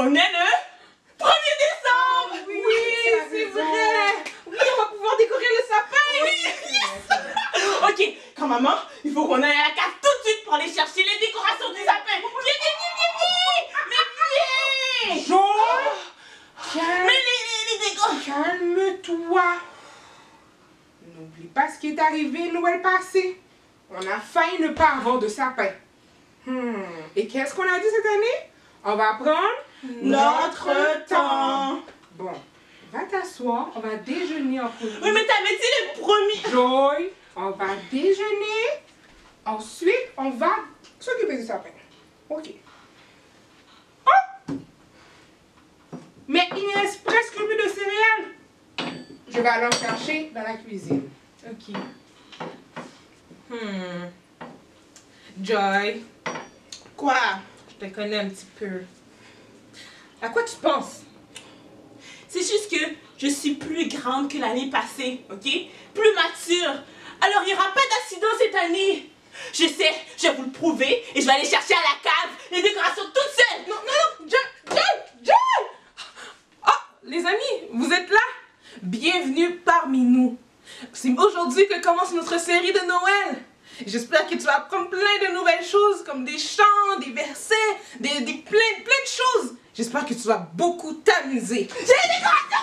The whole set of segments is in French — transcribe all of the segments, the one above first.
On est le 1er décembre! Oui, c'est vrai! Oui, on va pouvoir décorer le sapin! Oui! Ok, grand-maman, il faut qu'on aille à la cave tout de suite pour aller chercher les décorations du sapin! Viens! Mais viens! Mais les décorations! Calme-toi! N'oublie pas ce qui est arrivé Noël passé. On a failli ne pas avoir de sapin. Et qu'est-ce qu'on a dit cette année? On va prendre notre temps! Bon, va t'asseoir, on va déjeuner en premier. Oui, mais t'avais dit le premier! Joy, on va déjeuner. Ensuite, on va s'occuper du sapin. Ok. Oh! Mais il ne reste presque plus de céréales. Je vais aller en chercher dans la cuisine. Ok. Joy, Quoi? je te connais un petit peu. À quoi tu penses? C'est juste que je suis plus grande que l'année passée, ok? Plus mature. Alors il n'y aura pas d'accident cette année. Je sais, je vais vous le prouver et je vais aller chercher à la cave les décorations toutes seules. Non, Joy! Ah, les amis, vous êtes là? Bienvenue parmi nous. C'est aujourd'hui que commence notre série de Noël. J'espère que tu vas apprendre plein de nouvelles choses comme des chants, des versets, plein de choses. J'espère que tu vas beaucoup t'amuser. J'ai les décorations!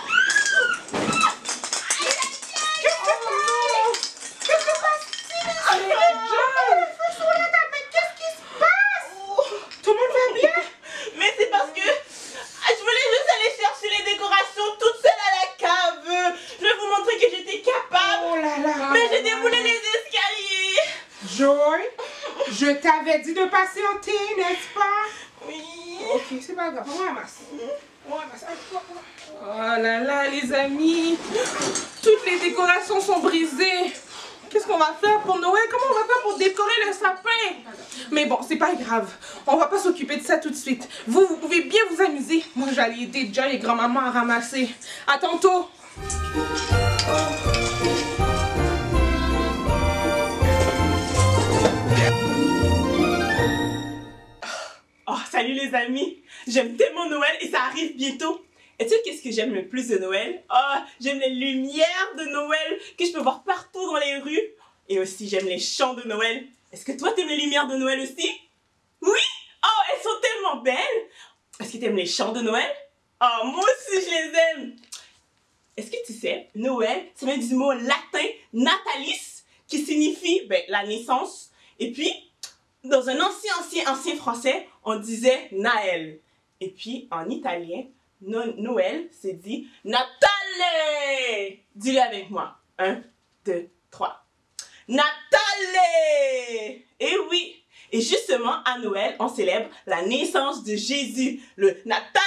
Mais c'est parce que je voulais juste aller chercher les décorations toute seule à la cave. Je vais vous montrer que j'étais capable. Oh là là! Mais j'ai déboulé les escaliers. Joy, je t'avais dit de patienter, n'est-ce pas? Oui. Ok, c'est pas grave, on ramasse. Oh là là, les amis! Toutes les décorations sont brisées. Qu'est-ce qu'on va faire pour Noël? Comment on va faire pour décorer le sapin? Mais bon, c'est pas grave. On va pas s'occuper de ça tout de suite. Vous pouvez bien vous amuser. Moi, j'allais aider Joy et grand-maman à ramasser. À tantôt! Oh, salut les amis. J'aime tellement Noël et ça arrive bientôt. Et tu sais qu'est-ce que j'aime le plus de Noël? Oh, j'aime les lumières de Noël que je peux voir partout dans les rues. Et aussi, j'aime les chants de Noël. Est-ce que toi, t'aimes les lumières de Noël aussi? Oui? Oh, elles sont tellement belles. Est-ce que t'aimes les chants de Noël? Oh, moi aussi, je les aime. Est-ce que tu sais, Noël, ça vient du mot latin natalis, qui signifie la naissance. Et puis, dans un ancien français, on disait Naël. Et puis, en italien, Noël, c'est dit Natale! Dis-le avec moi. 1, 2, 3. Natale! Et oui! Et justement, à Noël, on célèbre la naissance de Jésus. Le Natale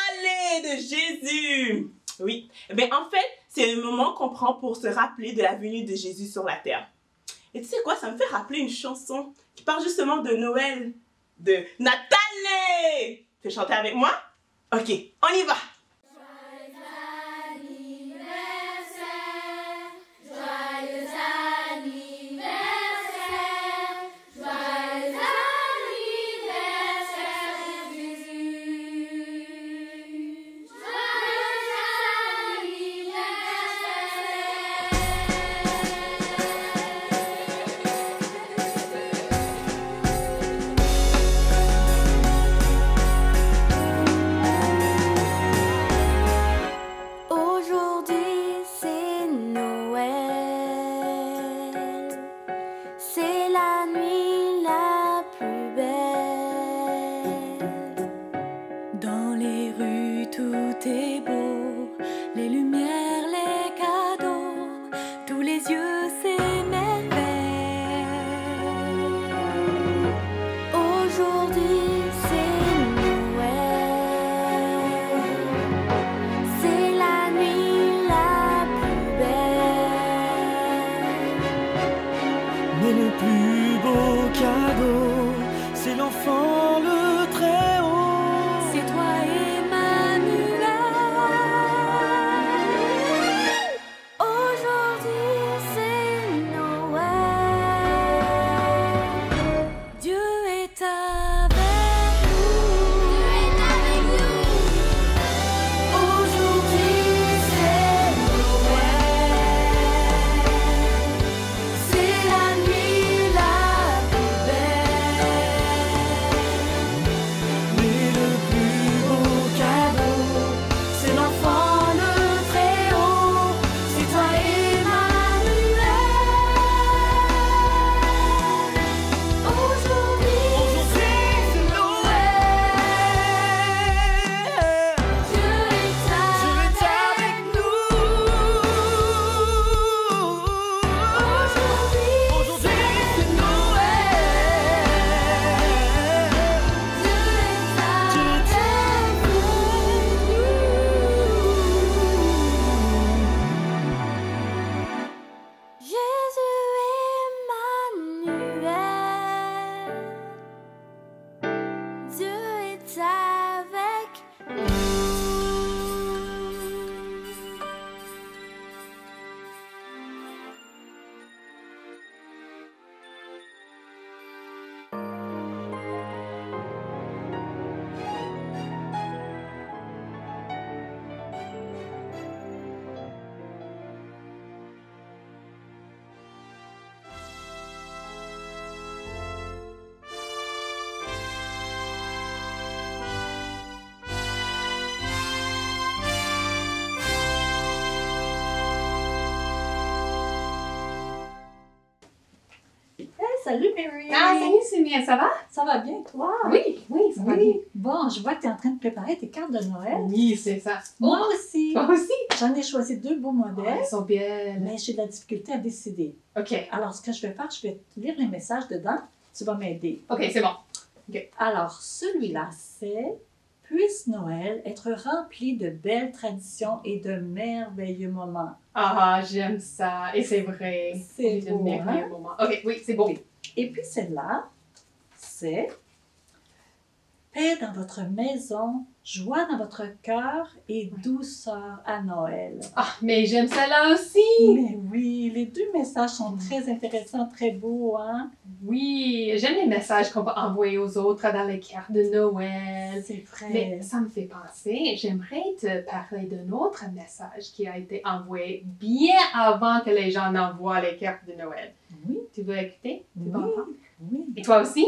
de Jésus! Oui. Mais en fait, c'est un moment qu'on prend pour se rappeler de la venue de Jésus sur la terre. Et tu sais quoi, ça me fait rappeler une chanson qui parle justement de Noël, de Natale! Tu veux chanter avec moi? Ok, on y va! Mais le plus beau cadeau, c'est l'enfant le très haut. C'est toi, Emmanuel. Aujourd'hui, c'est Noël. Dieu est avec nous. Dieu est avec nous. salut Mary! Ah, salut Sylvia, ça va? Ça va bien, toi? Oui, ça va bien. Oui. Bon, je vois que tu es en train de préparer tes cartes de Noël. Oui, c'est ça. Moi aussi. Toi aussi? J'en ai choisi 2 beaux modèles, Elles sont belles. mais j'ai de la difficulté à décider. Ok, Alors, ce que je vais faire, je vais lire les messages dedans. Tu vas m'aider. ok, c'est bon. Alors, celui-là, c'est « Puisse Noël être rempli de belles traditions et de merveilleux moments. Ah, j'aime ça. Et c'est vrai. C'est le beau, merveilleux hein? moment. Ok, oui, c'est beau. » Et puis celle-là, c'est « Paix dans votre maison, joie dans votre cœur et douceur à Noël. » Ah, mais j'aime celle-là aussi. Mais oui, les 2 messages sont très intéressants, très beaux, hein? Oui, j'aime les messages qu'on va envoyer aux autres dans les cartes de Noël. C'est vrai. Mais ça me fait penser, j'aimerais te parler d'un autre message qui a été envoyé bien avant que les gens n'envoient les cartes de Noël. Oui, Tu veux écouter? Tu oui, veux entendre? oui. Et toi aussi?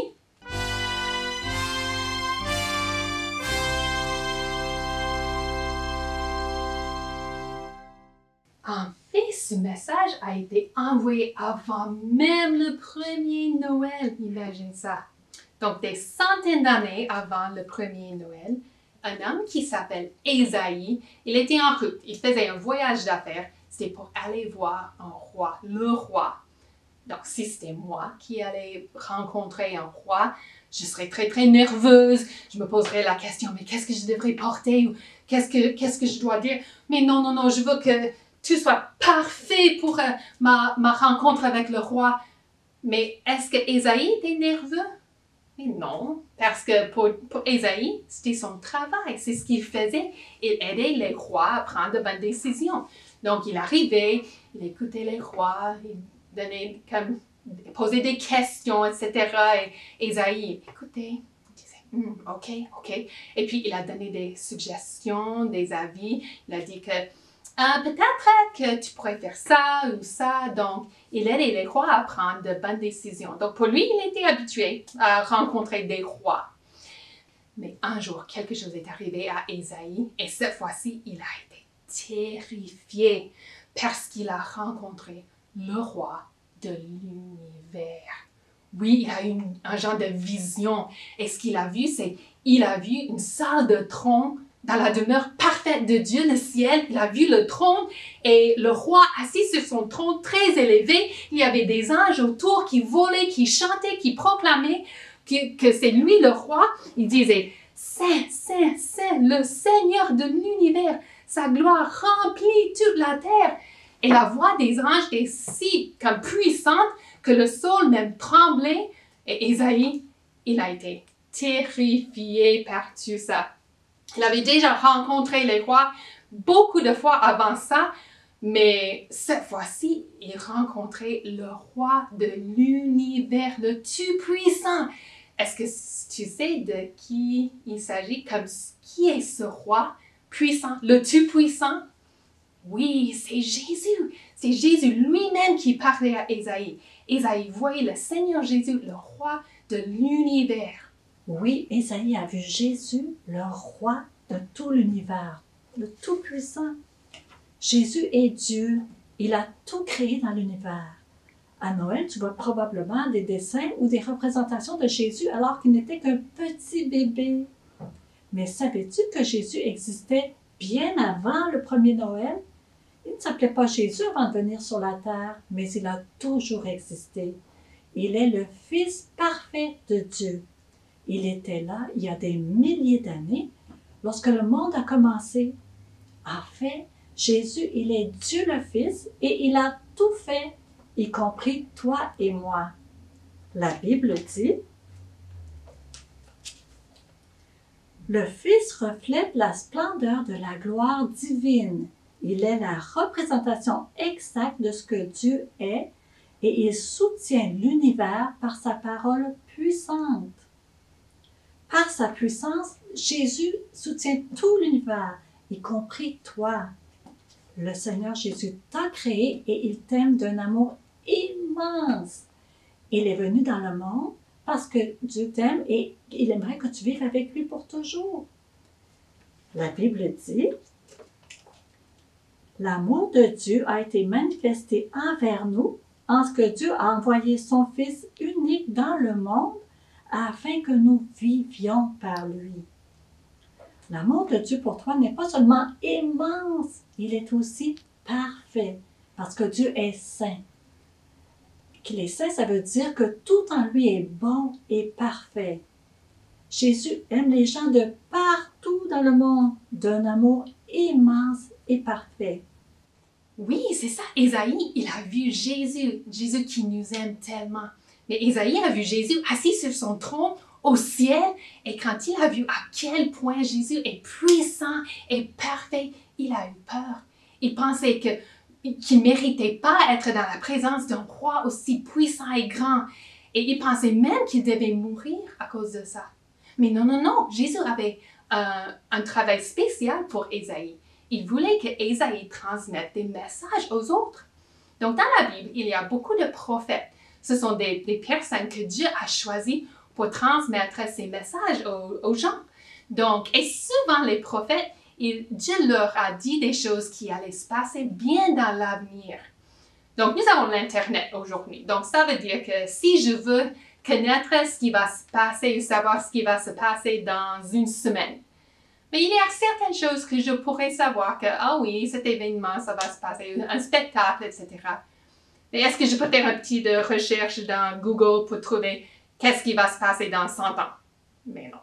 En fait, ce message a été envoyé avant même le premier Noël. Imagine ça. Donc, des centaines d'années avant le premier Noël, un homme qui s'appelle Ésaïe, il était en route. Il faisait un voyage d'affaires. C'était pour aller voir un roi, le roi. Donc, si c'était moi qui allais rencontrer un roi, je serais très, très nerveuse. Je me poserais la question, mais qu'est-ce que je devrais porter? Ou qu'est-ce que je dois dire? Mais non, je veux que tout soit parfait pour ma rencontre avec le roi. Mais est-ce que Ésaïe était nerveux? Mais non, parce que pour Ésaïe, c'était son travail, c'est ce qu'il faisait. Il aidait les rois à prendre de bonnes décisions. Donc, il arrivait, il écoutait les rois, il donnait posait des questions, etc. Et Ésaïe écoutait, il disait, OK. Et puis, il a donné des suggestions, des avis. Il a dit que peut-être que tu pourrais faire ça ou ça. Donc, il aidait les rois à prendre de bonnes décisions. Donc, pour lui, il était habitué à rencontrer des rois. Mais un jour, quelque chose est arrivé à Ésaïe et cette fois-ci, il a été terrifié parce qu'il a rencontré le roi de l'univers. Oui, il a eu un genre de vision. Et ce qu'il a vu, c'est il a vu une salle de trône dans la demeure parfaite de Dieu, le ciel. Il a vu le trône et le roi assis sur son trône très élevé. Il y avait des anges autour qui volaient, qui chantaient, qui proclamaient que c'est lui le roi. Il disait, Saint, Saint, Saint, le Seigneur de l'univers. Sa gloire remplit toute la terre. Et la voix des anges est si comme puissante que le sol même tremblait. Et Ésaïe, il a été terrifié par tout ça. Il avait déjà rencontré les rois beaucoup de fois avant ça, mais cette fois-ci, il rencontrait le roi de l'univers, le Tout-Puissant. Est-ce que tu sais de qui il s'agit? Qui est ce roi puissant, le Tout-Puissant? Oui, c'est Jésus. C'est Jésus lui-même qui parlait à Ésaïe. Ésaïe voyait le Seigneur Jésus, le roi de l'univers. Oui, Ésaïe a vu Jésus, le roi de tout l'univers, le Tout-Puissant. Jésus est Dieu. Il a tout créé dans l'univers. À Noël, tu vois probablement des dessins ou des représentations de Jésus alors qu'il n'était qu'un petit bébé. Mais savais-tu que Jésus existait bien avant le premier Noël? Il ne s'appelait pas Jésus avant de venir sur la terre, mais il a toujours existé. Il est le Fils parfait de Dieu. Il était là il y a des milliers d'années, lorsque le monde a commencé. En fait, Jésus, il est Dieu le Fils et il a tout fait, y compris toi et moi. La Bible dit, « Le Fils reflète la splendeur de la gloire divine. Il est la représentation exacte de ce que Dieu est et il soutient l'univers par sa parole puissante. » Par sa puissance, Jésus soutient tout l'univers, y compris toi. Le Seigneur Jésus t'a créé et il t'aime d'un amour immense. Il est venu dans le monde parce que Dieu t'aime et il aimerait que tu vives avec lui pour toujours. La Bible dit, « L'amour de Dieu a été manifesté envers nous en ce que Dieu a envoyé son Fils unique venu dans le monde afin que nous vivions par lui. L'amour de Dieu pour toi n'est pas seulement immense, il est aussi parfait, parce que Dieu est saint. Qu'il est saint, ça veut dire que tout en lui est bon et parfait. Jésus aime les gens de partout dans le monde, d'un amour immense et parfait. Oui, c'est ça. Ésaïe, il a vu Jésus, Jésus qui nous aime tellement. Mais Ésaïe a vu Jésus assis sur son trône au ciel, et quand il a vu à quel point Jésus est puissant et parfait, il a eu peur. Il pensait qu'il ne méritait pas être dans la présence d'un roi aussi puissant et grand. Et il pensait même qu'il devait mourir à cause de ça. Mais non, non, non, Jésus avait un travail spécial pour Ésaïe. Il voulait que Ésaïe transmette des messages aux autres. Donc, dans la Bible, il y a beaucoup de prophètes. Ce sont des personnes que Dieu a choisies pour transmettre ses messages aux gens. Donc, et souvent les prophètes, Dieu leur a dit des choses qui allaient se passer bien dans l'avenir. Donc, nous avons l'Internet aujourd'hui. Donc, ça veut dire que si je veux connaître ce qui va se passer ou savoir ce qui va se passer dans une semaine, mais il y a certaines choses que je pourrais savoir que, ah oui, cet événement, ça va se passer, un spectacle, etc. Mais est-ce que je peux faire un petit de recherche dans Google pour trouver qu'est-ce qui va se passer dans 100 ans? Mais non,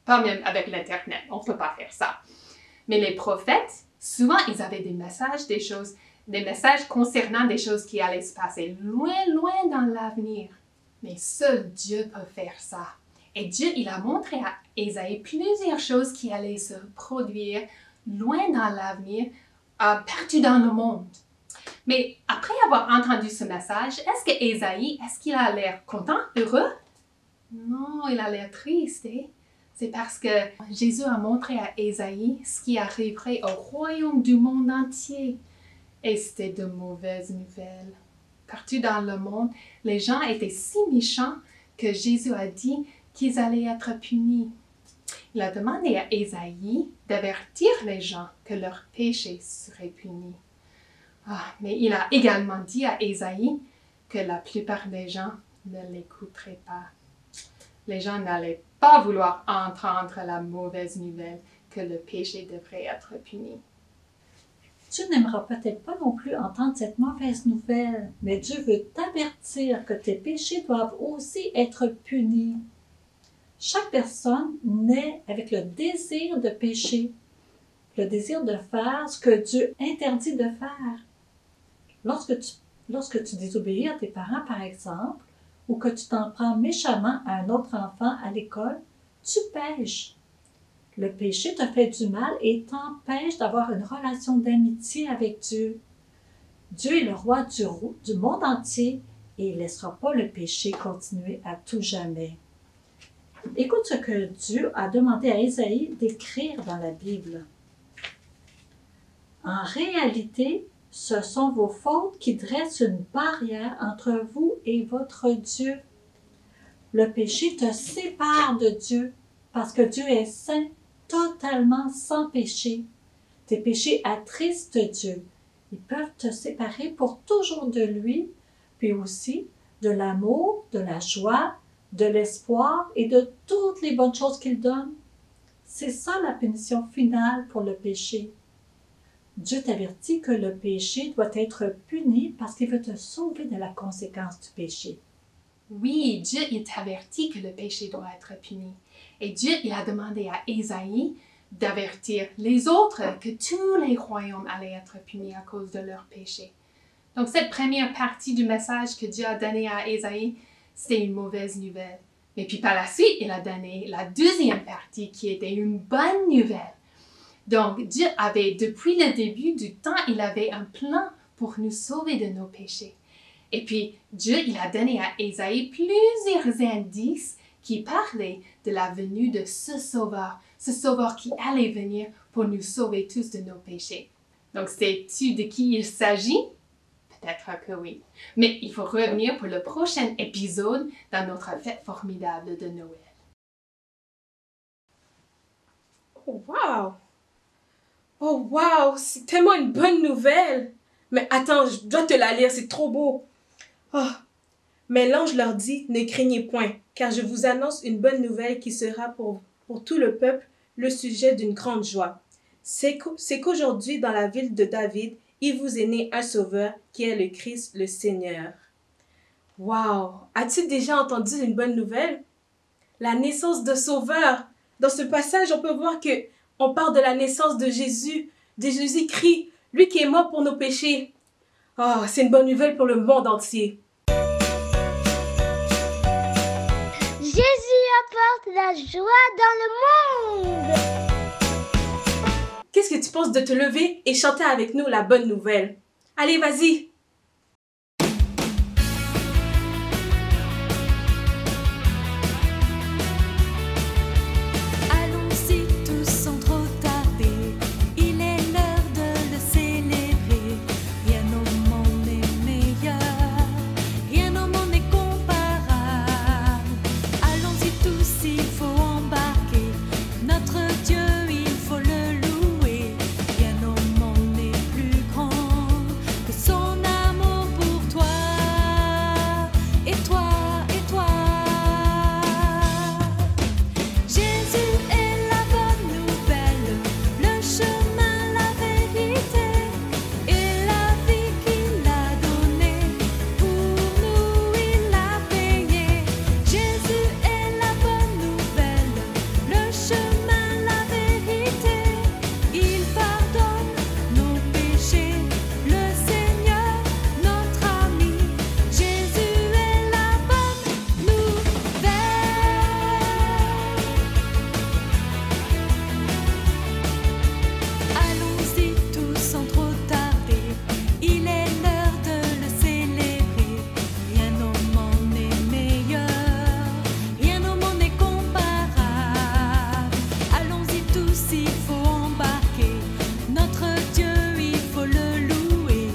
pas même avec l'Internet, on ne peut pas faire ça. Mais les prophètes, souvent, ils avaient des messages, des messages concernant des choses qui allaient se passer loin, loin dans l'avenir. Mais seul Dieu peut faire ça. Et Dieu, il a montré à Ésaïe plusieurs choses qui allaient se produire loin dans l'avenir, partout dans le monde. Mais après avoir entendu ce message, est-ce que Ésaïe, est-ce qu'il a l'air content, heureux? Non, il a l'air triste. C'est parce que Jésus a montré à Ésaïe ce qui arriverait au royaume du monde entier. Et c'était de mauvaises nouvelles. Partout dans le monde, les gens étaient si méchants que Jésus a dit qu'ils allaient être punis. Il a demandé à Ésaïe d'avertir les gens que leurs péchés seraient punis. Mais il a également dit à Ésaïe que la plupart des gens ne l'écouteraient pas. Les gens n'allaient pas vouloir entendre la mauvaise nouvelle que le péché devrait être puni. Tu n'aimeras peut-être pas non plus entendre cette mauvaise nouvelle, mais Dieu veut t'avertir que tes péchés doivent aussi être punis. Chaque personne naît avec le désir de pécher, le désir de faire ce que Dieu interdit de faire. Lorsque tu désobéis à tes parents, par exemple, ou que tu t'en prends méchamment à un autre enfant à l'école, tu pèches. Le péché te fait du mal et t'empêche d'avoir une relation d'amitié avec Dieu. Dieu est le roi du monde entier et il ne laissera pas le péché continuer à tout jamais. Écoute ce que Dieu a demandé à Ésaïe d'écrire dans la Bible. En réalité, ce sont vos fautes qui dressent une barrière entre vous et votre Dieu. Le péché te sépare de Dieu parce que Dieu est saint, totalement sans péché. Tes péchés attristent Dieu. Ils peuvent te séparer pour toujours de lui, puis aussi de l'amour, de la joie, de l'espoir et de toutes les bonnes choses qu'il donne. C'est ça la punition finale pour le péché. Dieu t'avertit que le péché doit être puni parce qu'il veut te sauver de la conséquence du péché. Oui, Dieu, il t'avertit que le péché doit être puni. Et Dieu, il a demandé à Ésaïe d'avertir les autres que tous les royaumes allaient être punis à cause de leur péché. Donc, cette première partie du message que Dieu a donné à Ésaïe, c'était une mauvaise nouvelle. Mais puis par la suite, il a donné la deuxième partie qui était une bonne nouvelle. Donc, Dieu avait, depuis le début du temps, il avait un plan pour nous sauver de nos péchés. Et puis, Dieu, il a donné à Ésaïe plusieurs indices qui parlaient de la venue de ce sauveur qui allait venir pour nous sauver tous de nos péchés. Donc, sais-tu de qui il s'agit? Peut-être que oui. Mais il faut revenir pour le prochain épisode dans notre fête formidable de Noël. Oh, wow! Oh, wow! C'est tellement une bonne nouvelle! Mais attends, je dois te la lire, c'est trop beau! Oh. Mais l'ange leur dit, ne craignez point, car je vous annonce une bonne nouvelle qui sera pour tout le peuple le sujet d'une grande joie. C'est qu'aujourd'hui, dans la ville de David, il vous est né un sauveur qui est le Christ, le Seigneur. Wow! As-tu déjà entendu une bonne nouvelle? La naissance de sauveur. Dans ce passage, on peut voir que on parle de la naissance de Jésus-Christ, lui qui est mort pour nos péchés. Oh, c'est une bonne nouvelle pour le monde entier. Jésus apporte la joie dans le monde. Qu'est-ce que tu penses de te lever et chanter avec nous la bonne nouvelle? Allez, vas-y! Allons-y tous sans trop tarder, il est l'heure de le célébrer. Rien au monde n'est meilleur, rien au monde n'est comparable. Allons-y tous, il faut embarquer, notre Dieu, il faut le louer. Rien au monde n'est plus grand que son amour pour toi. Et toi, et toi. Jésus est la bonne nouvelle, le chemin, la vérité et la vie qu'il a donnée. Pour nous, il a payé. Jésus est la bonne nouvelle, le chemin, la vérité. Il pardonne nos péchés, le Seigneur, notre ami. Jésus est la bonne nouvelle. Allons-y tous sans trop tarder, il est l'heure de le célébrer. Rien au monde n'est meilleur, rien au monde n'est comparable. Allons-y tous, il faut embarquer, notre Dieu, il faut le louer.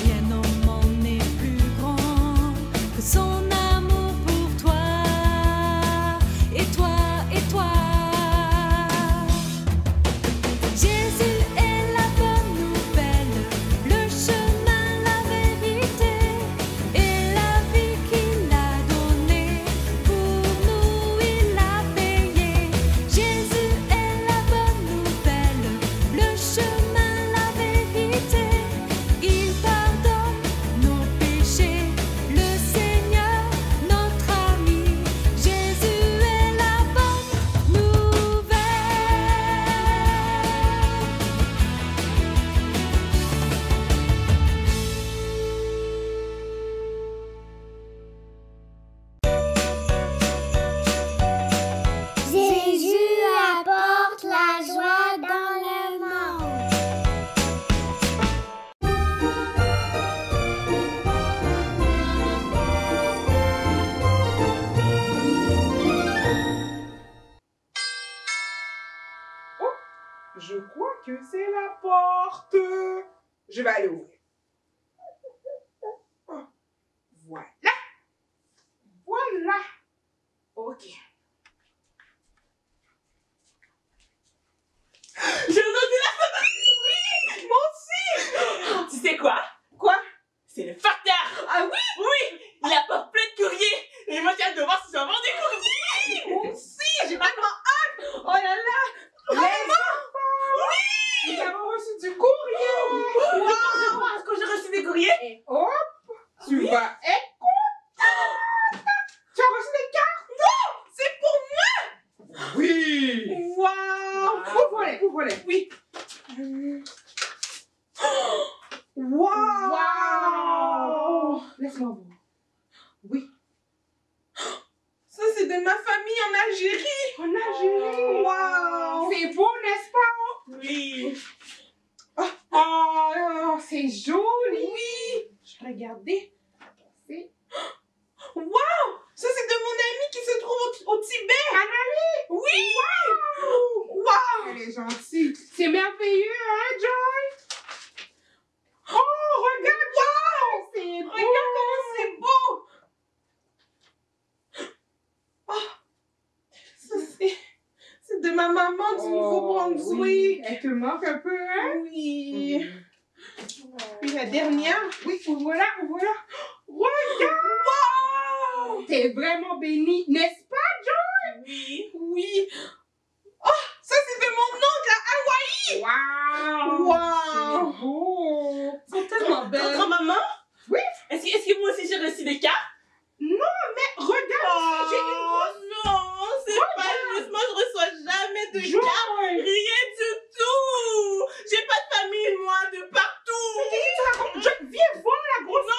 Rien au monde n'est plus grand que son amour pour toi. Et toi, et toi. Jésus est la bonne nouvelle, le chemin, la vérité et la vie qu'il a donnée. Pour nous, il a payé. Jésus est la bonne nouvelle, le chemin, la vérité. Il pardonne nos péchés, le Seigneur, notre ami. Jésus est la bonne nouvelle. Jésus apporte la joie dans le monde. Je crois que c'est la porte. Je vais aller ouvrir. Oh, voilà. Voilà. Ok. J'ai entendu la sonnerie! Oui! Moi aussi! Tu sais quoi? Quoi? C'est le facteur! Ah oui? Oui! Il apporte plein de courriers! Et moi, j'ai hâte de voir si ça vend des courriers! Moi aussi, j'ai tellement hâte. Oh là là. Les enfants. Oui! Nous avons reçu du courrier. Wow! Est-ce que j'ai reçu des courriers? Et hop, tu vas être contente. Tu as reçu des cartes? Non! C'est pour moi! Oui. Waouh. Ouvre-les, ouvre-les. Oui. Waouh. Wow. Laisse-moi voir. Oui. Ça, c'est de ma famille en Algérie. En Algérie. Wow. C'est beau, n'est-ce pas? Oui! Oh, c'est joli. Oui. Je vais regarder. C'est Wow. Ça, c'est de mon ami qui se trouve au Tibet. Annalie. Oui. Wow. Elle est gentille. C'est merveilleux, hein, Joy? Oh, regarde, wow. C'est beau. Regarde comment c'est beau. Ça, c'est de ma maman du Nouveau-Brunswick. Oui. Elle te manque un peu, hein? Oui. Puis la dernière. Oui, voilà, voilà. Regarde. Wow. t'es vraiment bénie, n'est-ce pas, Joy? Oui. Oui. Oh, ça c'est de mon oncle à Hawaï. Wow! Wow. C'est beau! Ils sont tellement belles. Grand-maman? Oui? Est-ce que moi aussi j'ai reçu des cartes? Mais regarde, j'ai une grosse... non, c'est pas juste. Moi, je reçois jamais de Joy! cartes. Rien du tout. J'ai pas de famille, moi, de partout. Qu'est-ce que tu racontes? Joy, viens voir la grosse...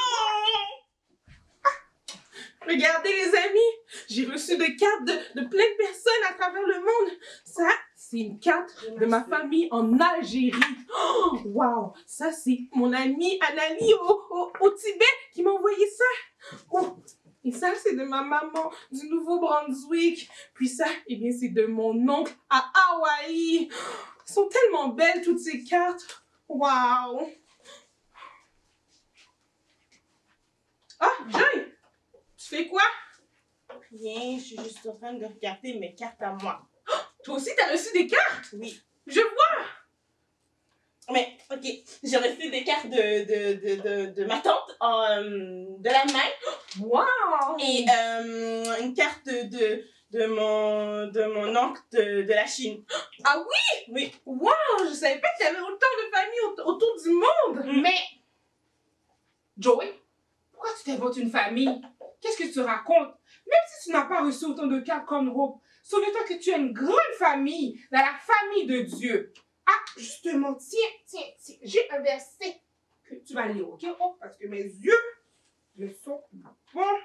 Regardez les amis, j'ai reçu des cartes de plein de personnes à travers le monde. Ça, c'est une carte de ma famille en Algérie. Oh, wow, ça c'est mon amie Anali au Tibet qui m'a envoyé ça. Oh, et ça c'est de ma maman du Nouveau-Brunswick. Puis ça, eh bien c'est de mon oncle à Hawaï. Elles sont tellement belles toutes ces cartes. Wow. Ah, Joy! Tu fais quoi? Rien, je suis juste en train de regarder mes cartes à moi. Toi aussi, t'as reçu des cartes? Oui. Je vois! Mais, ok, j'ai reçu des cartes de ma tante de l'Allemagne Wow! et une carte de mon oncle de la Chine. Ah oui? Oui. Wow! Je savais pas qu'il y avait autant de familles autour du monde! Mais, Joey, pourquoi tu t'inventes une famille? Qu'est-ce que tu racontes? Même si tu n'as pas reçu autant de cartes comme Hope, souviens-toi que tu as une grande famille dans la famille de Dieu. Ah, justement, tiens, j'ai un verset que tu vas lire, ok? Oh, parce que mes yeux ne sont pas bons.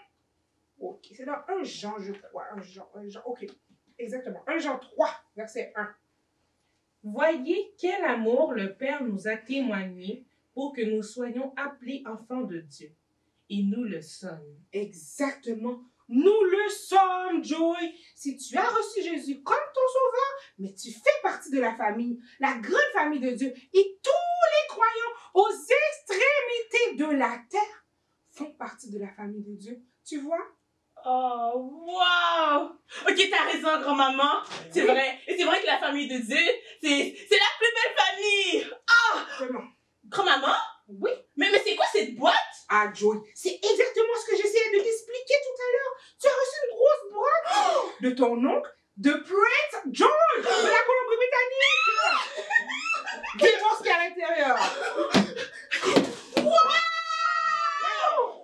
Ok, c'est dans 1 Jean, je crois. 1 Jean, ok. Exactement. 1 Jean 3, verset 1. Voyez quel amour le Père nous a témoigné pour que nous soyons appelés enfants de Dieu. Et nous le sommes. Exactement. Nous le sommes, Joy. Si tu as reçu Jésus comme ton sauveur, mais tu fais partie de la famille, la grande famille de Dieu, et tous les croyants aux extrémités de la terre font partie de la famille de Dieu. Tu vois? Oh, wow! Ok, t'as raison, grand-maman. C'est vrai. Et c'est vrai que la famille de Dieu, c'est la plus belle famille. Ah! Vraiment. Grand-maman? Oui. Mais c'est quoi cette boîte? Ah, Joy, c'est exactement ce que j'essayais de t'expliquer tout à l'heure. Tu as reçu une grosse boîte de ton oncle, de Prince George, de la Colombie-Britannique. Viens voir ce qu'il y a à l'intérieur. Wow!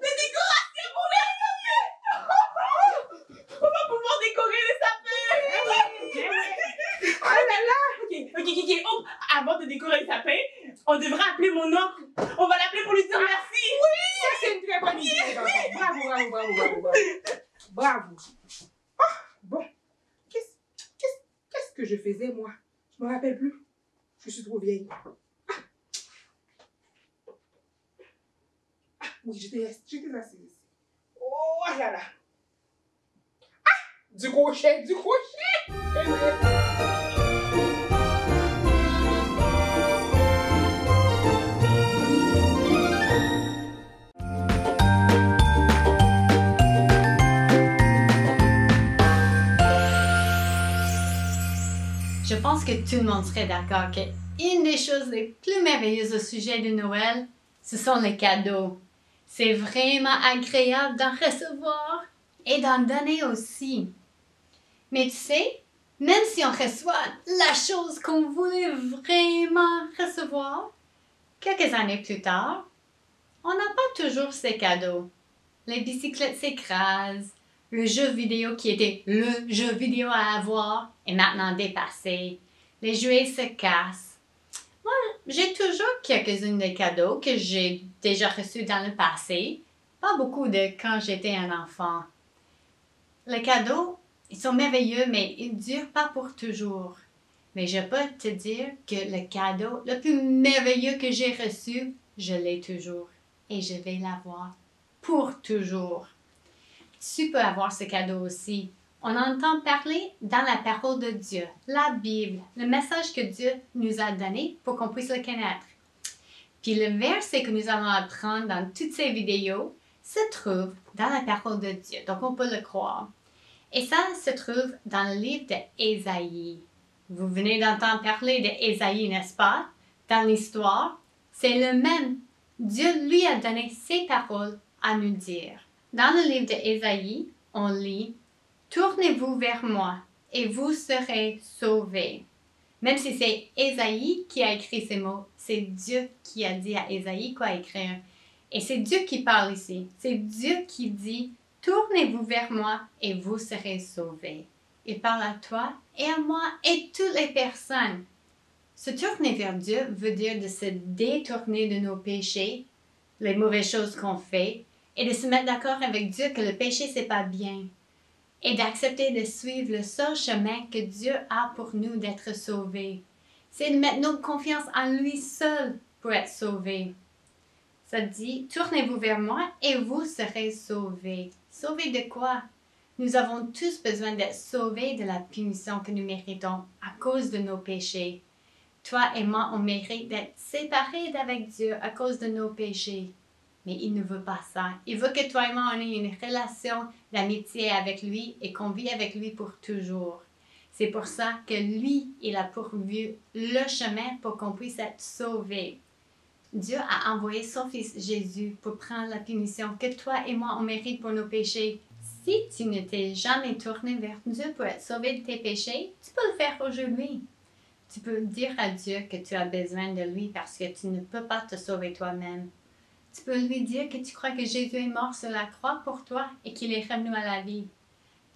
Des décorations pour les sapins! On va pouvoir décorer les sapins! Oh là là. Ok. Oh, avant de décorer le sapin, on devrait appeler mon oncle. On va l'appeler pour lui dire merci. Ça, c'est une très bonne idée, les enfants. Bravo. Ah, bon. Qu'est-ce que je faisais, moi? Je me rappelle plus. Je suis trop vieille. Oui, j'étais assise ici. Oh là là. Ah! Du crochet. Je pense que tout le monde serait d'accord que une des choses les plus merveilleuses au sujet de Noël, ce sont les cadeaux. C'est vraiment agréable d'en recevoir et d'en donner aussi. Mais tu sais, même si on reçoit la chose qu'on voulait vraiment recevoir, quelques années plus tard, on n'a pas toujours ces cadeaux. Les bicyclettes s'écrasent, le jeu vidéo qui était le jeu vidéo à avoir est maintenant dépassé. Les jouets se cassent. Moi, j'ai toujours quelques-unes des cadeaux que j'ai déjà reçus dans le passé. Pas beaucoup de quand j'étais un enfant. Les cadeaux, ils sont merveilleux, mais ils ne durent pas pour toujours. Mais je peux te dire que le cadeau le plus merveilleux que j'ai reçu, je l'ai toujours. Et je vais l'avoir pour toujours. Tu peux avoir ce cadeau aussi. On entend parler dans la parole de Dieu, la Bible, le message que Dieu nous a donné pour qu'on puisse le connaître. Puis le verset que nous allons apprendre dans toutes ces vidéos se trouve dans la parole de Dieu, donc on peut le croire. Et ça se trouve dans le livre d'Ésaïe. Vous venez d'entendre parler d'Ésaïe, n'est-ce pas? Dans l'histoire, c'est le même. Dieu lui a donné ses paroles à nous dire. Dans le livre d'Ésaïe, on lit « Tournez-vous vers moi et vous serez sauvés ». Même si c'est Ésaïe qui a écrit ces mots, c'est Dieu qui a dit à Ésaïe quoi écrire. Et c'est Dieu qui parle ici. C'est Dieu qui dit « Tournez-vous vers moi et vous serez sauvés ». Il parle à toi et à moi et toutes les personnes. Se tourner vers Dieu veut dire de se détourner de nos péchés, les mauvaises choses qu'on fait, et de se mettre d'accord avec Dieu que le péché, c'est pas bien. Et d'accepter de suivre le seul chemin que Dieu a pour nous d'être sauvés. C'est de mettre notre confiance en lui seul pour être sauvés. Ça dit, tournez-vous vers moi et vous serez sauvés. Sauvés de quoi? Nous avons tous besoin d'être sauvés de la punition que nous méritons à cause de nos péchés. Toi et moi, on mérite d'être séparés d'avec Dieu à cause de nos péchés. Mais il ne veut pas ça. Il veut que toi et moi, on ait une relation d'amitié avec lui et qu'on vit avec lui pour toujours. C'est pour ça que lui, il a pourvu le chemin pour qu'on puisse être sauvés. Dieu a envoyé son Fils Jésus pour prendre la punition que toi et moi, on mérite pour nos péchés. Si tu ne t'es jamais tourné vers Dieu pour être sauvé de tes péchés, tu peux le faire aujourd'hui. Tu peux dire à Dieu que tu as besoin de lui parce que tu ne peux pas te sauver toi-même. Tu peux lui dire que tu crois que Jésus est mort sur la croix pour toi et qu'il est revenu à la vie.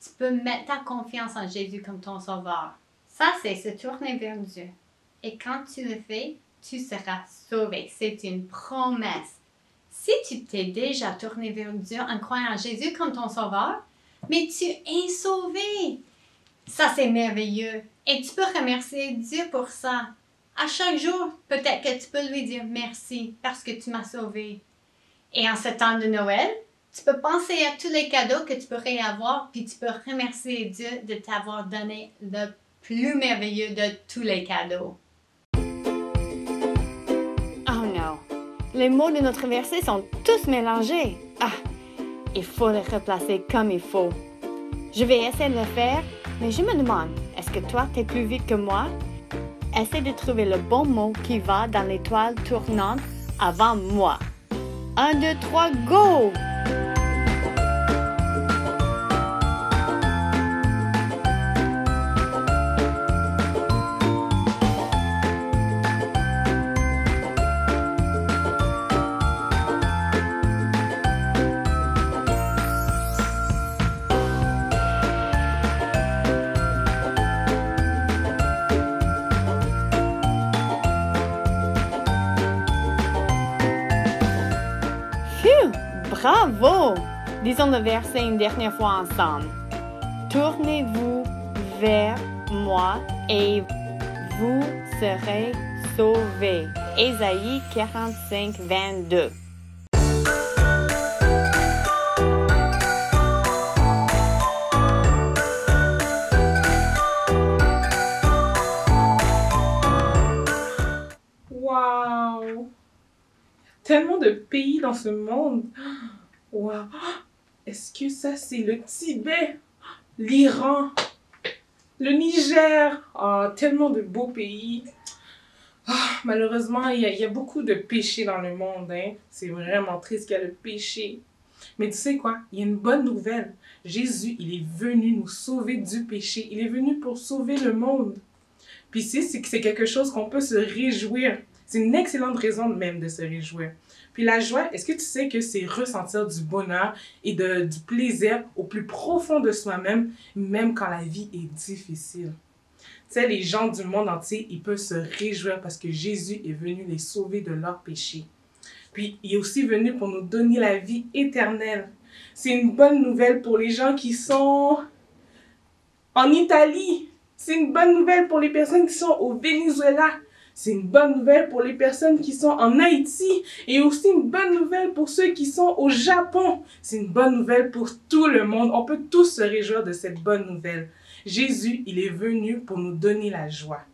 Tu peux mettre ta confiance en Jésus comme ton sauveur. Ça, c'est se tourner vers Dieu. Et quand tu le fais, tu seras sauvé. C'est une promesse. Si tu t'es déjà tourné vers Dieu en croyant en Jésus comme ton sauveur, mais tu es sauvé. Ça, c'est merveilleux. Et tu peux remercier Dieu pour ça. À chaque jour, peut-être que tu peux lui dire merci parce que tu m'as sauvé. Et en ce temps de Noël, tu peux penser à tous les cadeaux que tu pourrais avoir, puis tu peux remercier Dieu de t'avoir donné le plus merveilleux de tous les cadeaux. Oh non, les mots de notre verset sont tous mélangés. Ah, il faut les replacer comme il faut. Je vais essayer de le faire, mais je me demande, est-ce que toi, t'es plus vite que moi? Essaie de trouver le bon mot qui va dans l'étoile tournante avant moi. 1, 2, 3, go! Bravo! Disons le verset une dernière fois ensemble. Tournez-vous vers moi et vous serez sauvés. Ésaïe 45, 22. Wow! Tellement de pays dans ce monde. Wow! Est-ce que ça, c'est le Tibet, l'Iran, le Niger? Oh, tellement de beaux pays. Oh, malheureusement, il y a beaucoup de péché dans le monde. Hein? C'est vraiment triste qu'il y a le péché. Mais tu sais quoi? Il y a une bonne nouvelle. Jésus, il est venu nous sauver du péché. Il est venu pour sauver le monde. Puis c'est quelque chose qu'on peut se réjouir. C'est une excellente raison même de se réjouir. Puis la joie, est-ce que tu sais que c'est ressentir du bonheur et du plaisir au plus profond de soi-même, même quand la vie est difficile? Tu sais, les gens du monde entier, ils peuvent se réjouir parce que Jésus est venu les sauver de leurs péchés. Puis il est aussi venu pour nous donner la vie éternelle. C'est une bonne nouvelle pour les gens qui sont en Italie. C'est une bonne nouvelle pour les personnes qui sont au Venezuela. C'est une bonne nouvelle pour les personnes qui sont en Haïti et aussi une bonne nouvelle pour ceux qui sont au Japon. C'est une bonne nouvelle pour tout le monde. On peut tous se réjouir de cette bonne nouvelle. Jésus, il est venu pour nous donner la joie.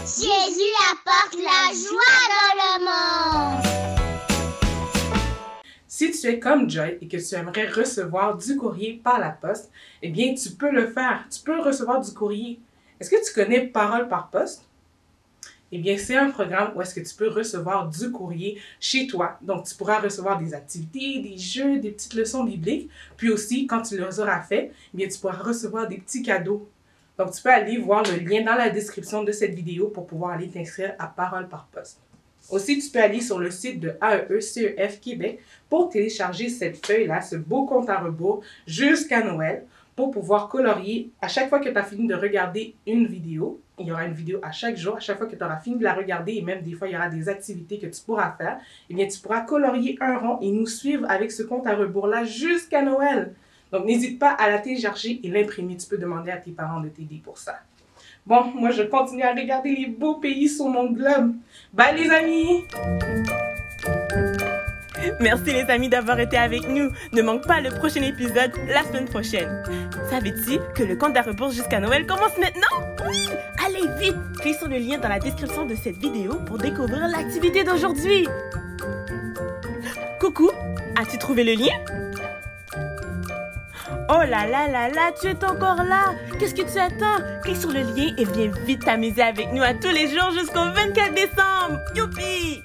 Jésus apporte la joie dans le monde. Si tu es comme Joy et que tu aimerais recevoir du courrier par la poste, eh bien, tu peux le faire. Tu peux recevoir du courrier. Est-ce que tu connais Parole par poste? Eh bien, c'est un programme où est-ce que tu peux recevoir du courrier chez toi. Donc, tu pourras recevoir des activités, des jeux, des petites leçons bibliques. Puis aussi, quand tu les auras fait, eh bien, tu pourras recevoir des petits cadeaux. Donc, tu peux aller voir le lien dans la description de cette vidéo pour pouvoir aller t'inscrire à Parole par poste. Aussi, tu peux aller sur le site de AEE-CEF Québec pour télécharger cette feuille-là, ce beau compte à rebours jusqu'à Noël, pour pouvoir colorier à chaque fois que tu as fini de regarder une vidéo. Il y aura une vidéo à chaque jour. À chaque fois que tu auras fini de la regarder et même des fois, il y aura des activités que tu pourras faire. Eh bien, tu pourras colorier un rond et nous suivre avec ce compte à rebours-là jusqu'à Noël. Donc, n'hésite pas à la télécharger et l'imprimer. Tu peux demander à tes parents de t'aider pour ça. Bon, moi, je continue à regarder les beaux pays sur mon globe. Bye, les amis! Merci les amis d'avoir été avec nous. Ne manque pas le prochain épisode la semaine prochaine. Savais-tu que le compte à rebours jusqu'à Noël commence maintenant? Oui! Allez vite! Clique sur le lien dans la description de cette vidéo pour découvrir l'activité d'aujourd'hui. Coucou! As-tu trouvé le lien? Oh là là là là, tu es encore là! Qu'est-ce que tu attends? Clique sur le lien et viens vite t'amuser avec nous à tous les jours jusqu'au 24 décembre! Youpi!